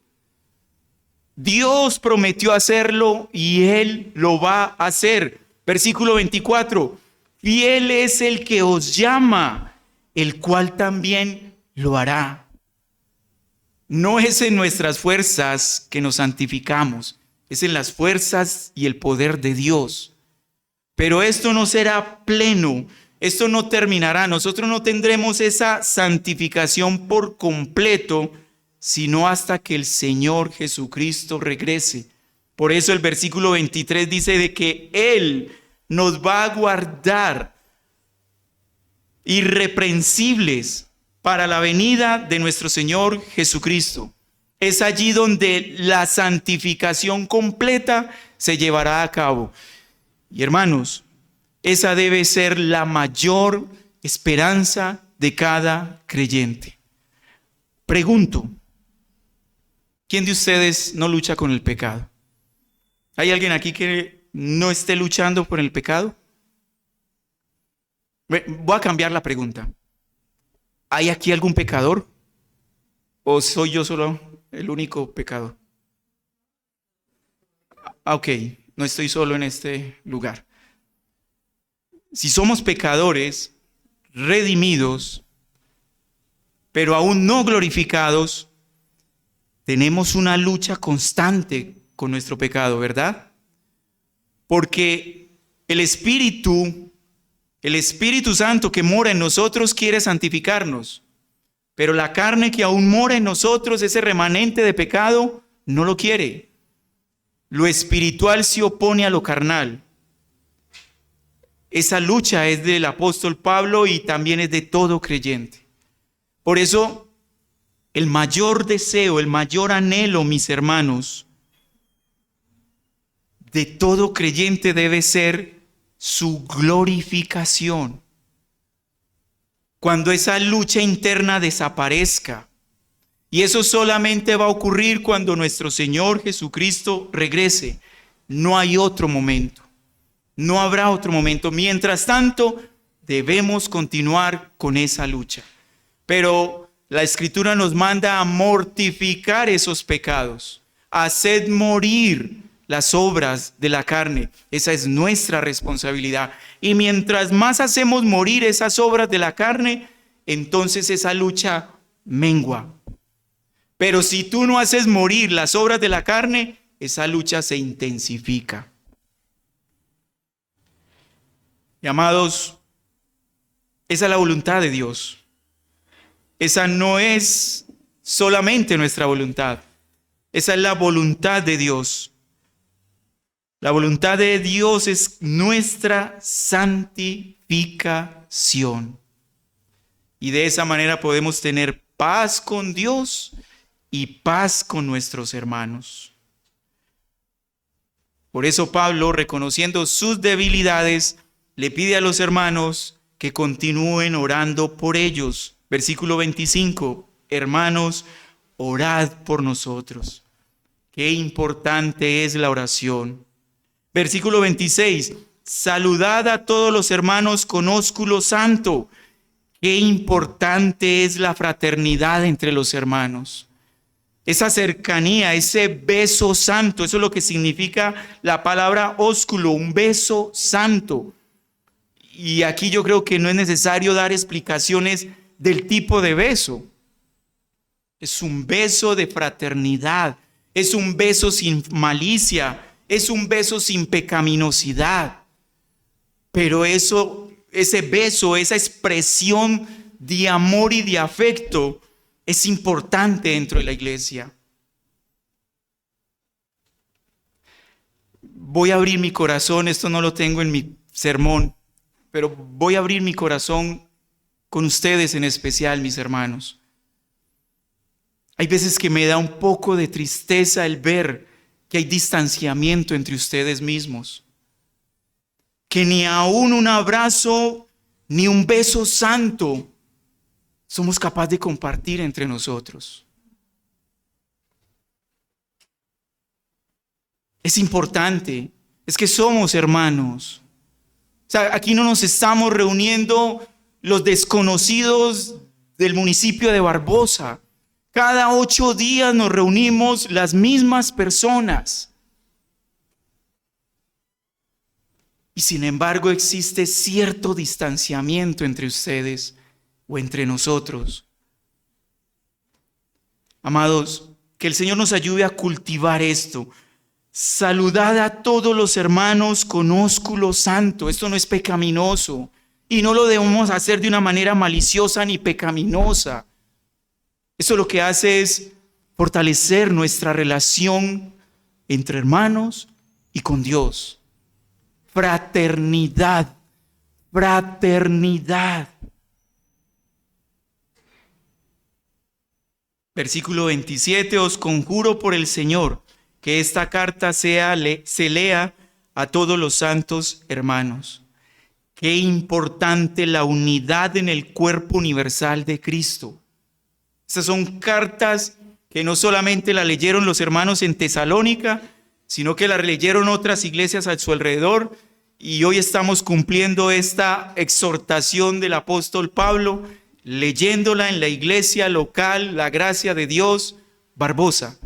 Dios prometió hacerlo y Él lo va a hacer. Versículo 24. Fiel es el que os llama, el cual también lo hará. No es en nuestras fuerzas que nos santificamos, es en las fuerzas y el poder de Dios. Pero esto no será pleno, esto no terminará. Nosotros no tendremos esa santificación por completo, sino hasta que el Señor Jesucristo regrese. Por eso el versículo 23 dice de que Él nos va a guardar irreprensibles para la venida de nuestro Señor Jesucristo. Es allí donde la santificación completa se llevará a cabo. Y hermanos, esa debe ser la mayor esperanza de cada creyente. Pregunto, ¿quién de ustedes no lucha con el pecado? ¿Hay alguien aquí que no esté luchando por el pecado? Voy a cambiar la pregunta. ¿Hay aquí algún pecador? ¿O soy yo solo el único pecador? Ok, no estoy solo en este lugar. Si somos pecadores, redimidos, pero aún no glorificados, tenemos una lucha constante con nuestro pecado, ¿verdad? Porque el Espíritu Santo que mora en nosotros quiere santificarnos, pero la carne que aún mora en nosotros, ese remanente de pecado, no lo quiere. Lo espiritual se opone a lo carnal. Esa lucha es del apóstol Pablo y también es de todo creyente. Por eso, el mayor deseo, el mayor anhelo, mis hermanos, de todo creyente debe ser su glorificación. Cuando esa lucha interna desaparezca. Y eso solamente va a ocurrir cuando nuestro Señor Jesucristo regrese. No hay otro momento. No habrá otro momento. Mientras tanto, debemos continuar con esa lucha. Pero la Escritura nos manda a mortificar esos pecados, a hacer morir las obras de la carne. Esa es nuestra responsabilidad. Y mientras más hacemos morir esas obras de la carne, entonces esa lucha mengua. Pero si tú no haces morir las obras de la carne, esa lucha se intensifica. Y amados, esa es la voluntad de Dios. Esa no es solamente nuestra voluntad. Esa es la voluntad de Dios. La voluntad de Dios es nuestra santificación. Y de esa manera podemos tener paz con Dios y paz con nuestros hermanos. Por eso Pablo, reconociendo sus debilidades, le pide a los hermanos que continúen orando por ellos. Versículo 25, hermanos, orad por nosotros. Qué importante es la oración. Versículo 26, saludad a todos los hermanos con ósculo santo. Qué importante es la fraternidad entre los hermanos. Esa cercanía, ese beso santo, eso es lo que significa la palabra ósculo, un beso santo. Y aquí yo creo que no es necesario dar explicaciones del tipo de beso. Es un beso de fraternidad, es un beso sin malicia, es un beso sin pecaminosidad. Pero ese beso, esa expresión de amor y de afecto es importante dentro de la iglesia. Voy a abrir mi corazón, esto no lo tengo en mi sermón, pero voy a abrir mi corazón con ustedes en especial, mis hermanos. Hay veces que me da un poco de tristeza el ver que hay distanciamiento entre ustedes mismos. Que ni aún un abrazo Ni un beso santo somos capaces de compartir entre nosotros. Es importante, es que somos hermanos. O sea, aquí no nos estamos reuniendo los desconocidos del municipio de Barbosa. Cada 8 días nos reunimos las mismas personas. Y sin embargo existe cierto distanciamiento entre ustedes o entre nosotros. Amados, que el Señor nos ayude a cultivar esto. Saludad a todos los hermanos con ósculo santo. Esto no es pecaminoso y no lo debemos hacer de una manera maliciosa ni pecaminosa. Eso lo que hace es fortalecer nuestra relación entre hermanos y con Dios. Fraternidad, fraternidad. Versículo 27, os conjuro por el Señor que esta carta se lea a todos los santos hermanos. Qué importante la unidad en el cuerpo universal de Cristo. Estas son cartas que no solamente la leyeron los hermanos en Tesalónica, sino que la leyeron otras iglesias a su alrededor, y hoy estamos cumpliendo esta exhortación del apóstol Pablo, leyéndola en la iglesia local, la gracia de Dios, Barbosa.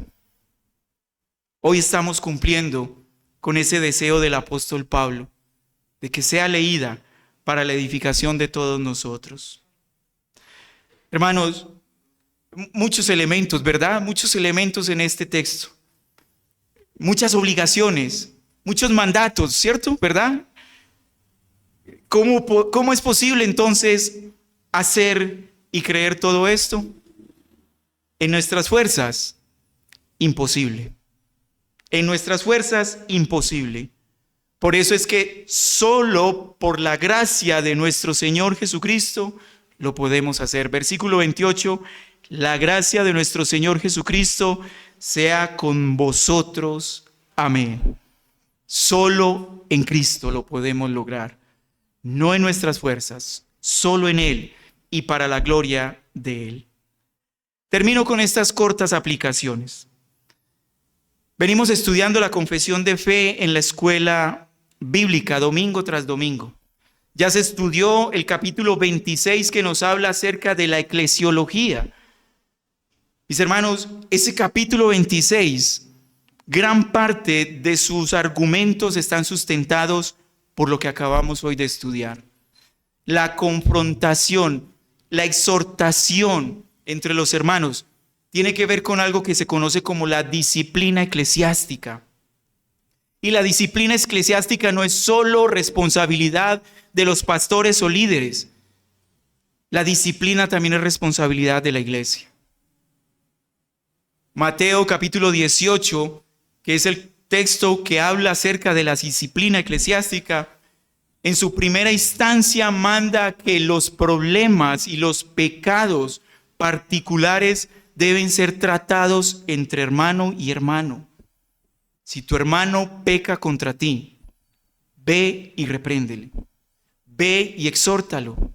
Hoy estamos cumpliendo con ese deseo del apóstol Pablo, de que sea leída para la edificación de todos nosotros. Hermanos, muchos elementos, ¿verdad? Muchos elementos en este texto. Muchas obligaciones, muchos mandatos, ¿cierto? ¿Verdad? ¿Cómo es posible entonces hacer y creer todo esto? En nuestras fuerzas, imposible. En nuestras fuerzas, imposible. Por eso es que solo por la gracia de nuestro Señor Jesucristo lo podemos hacer. Versículo 28, la gracia de nuestro Señor Jesucristo sea con vosotros. Amén. Solo en Cristo lo podemos lograr. No en nuestras fuerzas, solo en Él y para la gloria de Él. Termino con estas cortas aplicaciones. Venimos estudiando la confesión de fe en la escuela bíblica domingo tras domingo. Ya se estudió el capítulo 26 que nos habla acerca de la eclesiología. Mis hermanos, ese capítulo 26, gran parte de sus argumentos están sustentados por lo que acabamos hoy de estudiar. La confrontación, la exhortación entre los hermanos tiene que ver con algo que se conoce como la disciplina eclesiástica. Y la disciplina eclesiástica no es solo responsabilidad de los pastores o líderes. La disciplina también es responsabilidad de la iglesia. Mateo capítulo 18, que es el texto que habla acerca de la disciplina eclesiástica, en su primera instancia manda que los problemas y los pecados particulares deben ser tratados entre hermano y hermano. Si tu hermano peca contra ti, ve y repréndele. Ve y exhórtalo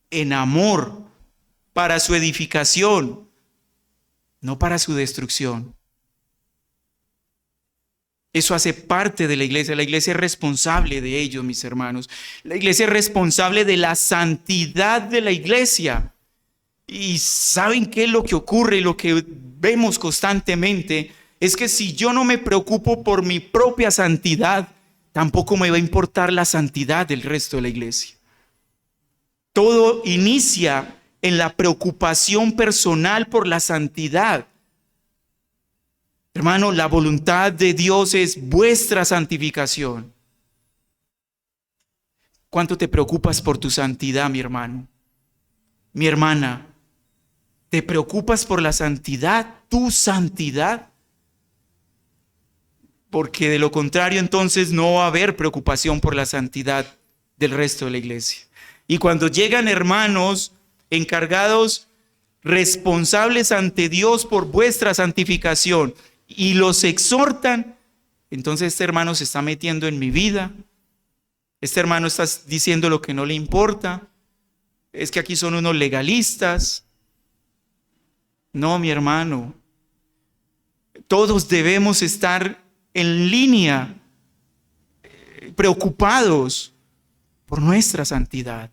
en amor para su edificación, no para su destrucción. Eso hace parte de la iglesia. La iglesia es responsable de ello, mis hermanos. La iglesia es responsable de la santidad de la iglesia. Y ¿saben qué es lo que ocurre? Lo que vemos constantemente es que si yo no me preocupo por mi propia santidad, tampoco me va a importar la santidad del resto de la iglesia. Todo inicia en la preocupación personal por la santidad. Hermano, la voluntad de Dios es vuestra santificación. ¿Cuánto te preocupas por tu santidad, mi hermano? Mi hermana, ¿te preocupas por la santidad, tu santidad? Porque de lo contrario entonces no va a haber preocupación por la santidad del resto de la iglesia. Y cuando llegan hermanos encargados, responsables ante Dios por vuestra santificación, y los exhortan, entonces este hermano se está metiendo en mi vida, este hermano está diciendo lo que no le importa, Es que aquí son unos legalistas. No, mi hermano. Todos debemos estar en línea, preocupados por nuestra santidad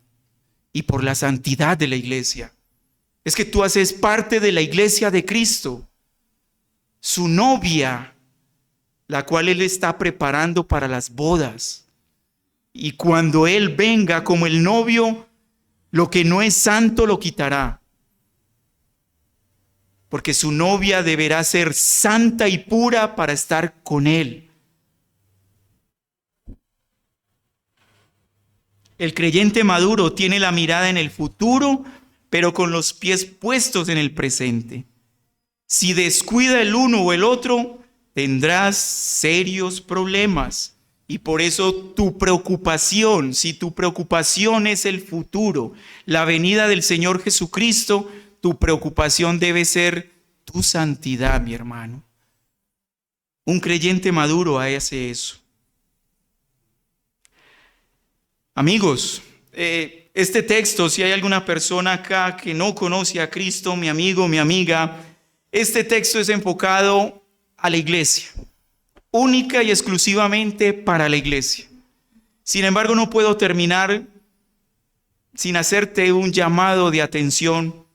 y por la santidad de la iglesia. Es que tú haces parte de la iglesia de Cristo, su novia, la cual Él está preparando para las bodas. Y cuando Él venga como el novio, lo que no es santo lo quitará. Porque su novia deberá ser santa y pura para estar con Él. El creyente maduro tiene la mirada en el futuro, pero con los pies puestos en el presente. Si descuida el uno o el otro, tendrás serios problemas. Y por eso tu preocupación, si tu preocupación es el futuro, la venida del Señor Jesucristo, tu preocupación debe ser tu santidad, mi hermano. Un creyente maduro hace eso. Amigos, este texto, si hay alguna persona acá que no conoce a Cristo, mi amigo, mi amiga, este texto es enfocado a la iglesia, única y exclusivamente para la iglesia. Sin embargo, no puedo terminar sin hacerte un llamado de atención.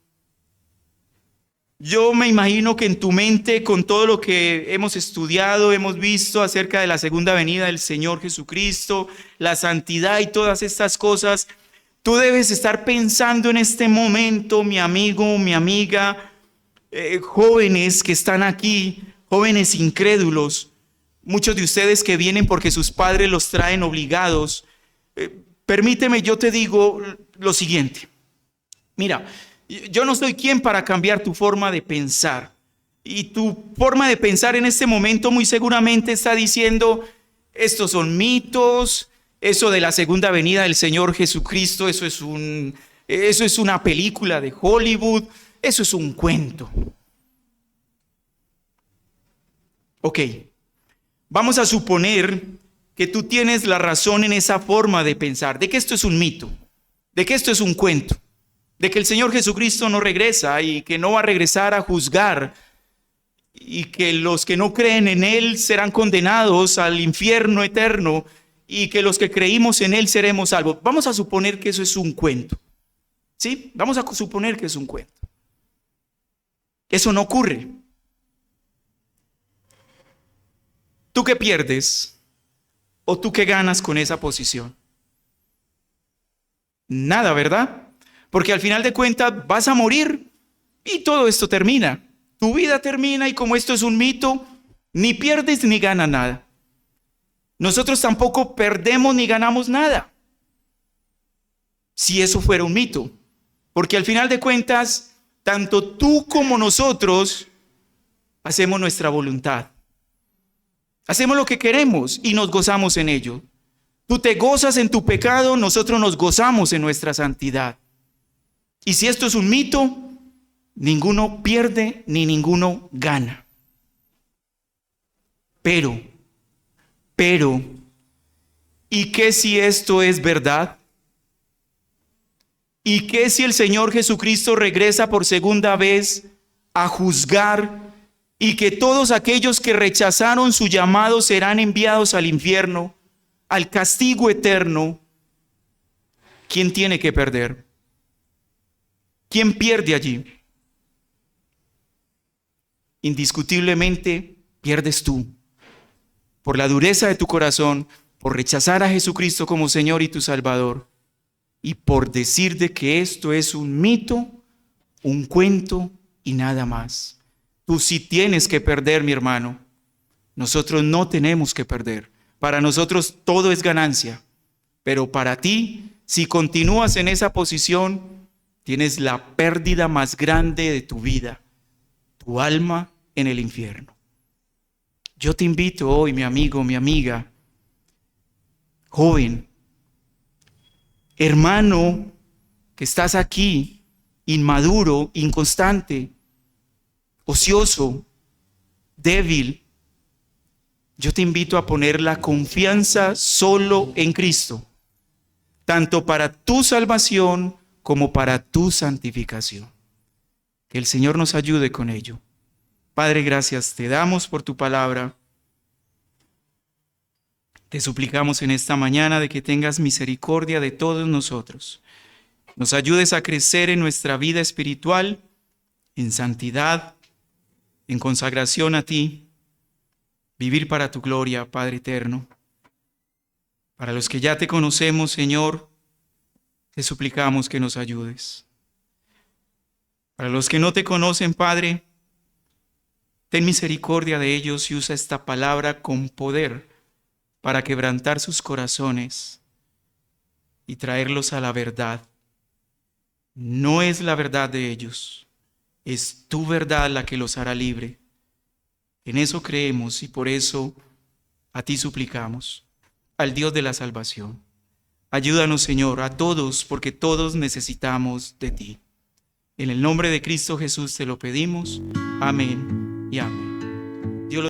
Yo me imagino que en tu mente, con todo lo que hemos estudiado, hemos visto acerca de la segunda venida del Señor Jesucristo, la santidad y todas estas cosas, tú debes estar pensando en este momento, mi amigo, mi amiga, jóvenes que están aquí, jóvenes incrédulos, muchos de ustedes que vienen porque sus padres los traen obligados. Permíteme, yo te digo lo siguiente. Mira, yo no soy quien para cambiar tu forma de pensar. Y tu forma de pensar en este momento muy seguramente está diciendo, estos son mitos, eso de la segunda venida del Señor Jesucristo, eso es una película de Hollywood, eso es un cuento. Ok, vamos a suponer que tú tienes la razón en esa forma de pensar, de que esto es un mito, de que esto es un cuento, de que el Señor Jesucristo no regresa y que no va a regresar a juzgar y que los que no creen en Él serán condenados al infierno eterno y que los que creímos en Él seremos salvos. Vamos a suponer que eso es un cuento, ¿sí? Vamos a suponer que es un cuento. Eso no ocurre. ¿Tú qué pierdes o tú qué ganas con esa posición? Nada, ¿verdad? Porque al final de cuentas vas a morir y todo esto termina. Tu vida termina y como esto es un mito, ni pierdes ni ganas nada. Nosotros tampoco perdemos ni ganamos nada. Si eso fuera un mito. Porque al final de cuentas, tanto tú como nosotros hacemos nuestra voluntad. Hacemos lo que queremos y nos gozamos en ello. Tú te gozas en tu pecado, nosotros nos gozamos en nuestra santidad. Y si esto es un mito, ninguno pierde ni ninguno gana. Pero, ¿y qué si esto es verdad? ¿Y qué si el Señor Jesucristo regresa por segunda vez a juzgar y que todos aquellos que rechazaron su llamado serán enviados al infierno, al castigo eterno? ¿Quién tiene que perder? ¿Quién pierde allí? Indiscutiblemente pierdes tú, por la dureza de tu corazón, por rechazar a Jesucristo como Señor y tu Salvador, y por decir de que esto es un mito, un cuento y nada más. Tú sí tienes que perder, mi hermano. Nosotros no tenemos que perder. Para nosotros todo es ganancia, pero para ti, si continúas en esa posición, tienes la pérdida más grande de tu vida, tu alma en el infierno. Yo te invito hoy, mi amigo, mi amiga, joven, hermano, que estás aquí, inmaduro, inconstante, ocioso, débil. Yo te invito a poner la confianza solo en Cristo, tanto para tu salvación como para tu santificación. Que el Señor nos ayude con ello. Padre, gracias te damos por tu palabra. Te suplicamos en esta mañana de que tengas misericordia de todos nosotros. Nos ayudes a crecer en nuestra vida espiritual, en santidad, en consagración a ti, vivir para tu gloria, Padre eterno. Para los que ya te conocemos, Señor, te suplicamos que nos ayudes. Para los que no te conocen, Padre, ten misericordia de ellos y usa esta palabra con poder para quebrantar sus corazones y traerlos a la verdad. No es la verdad de ellos, es tu verdad la que los hará libre. En eso creemos y por eso a ti suplicamos, al Dios de la salvación. Ayúdanos, Señor, a todos, porque todos necesitamos de ti. En el nombre de Cristo Jesús te lo pedimos. Amén y amén.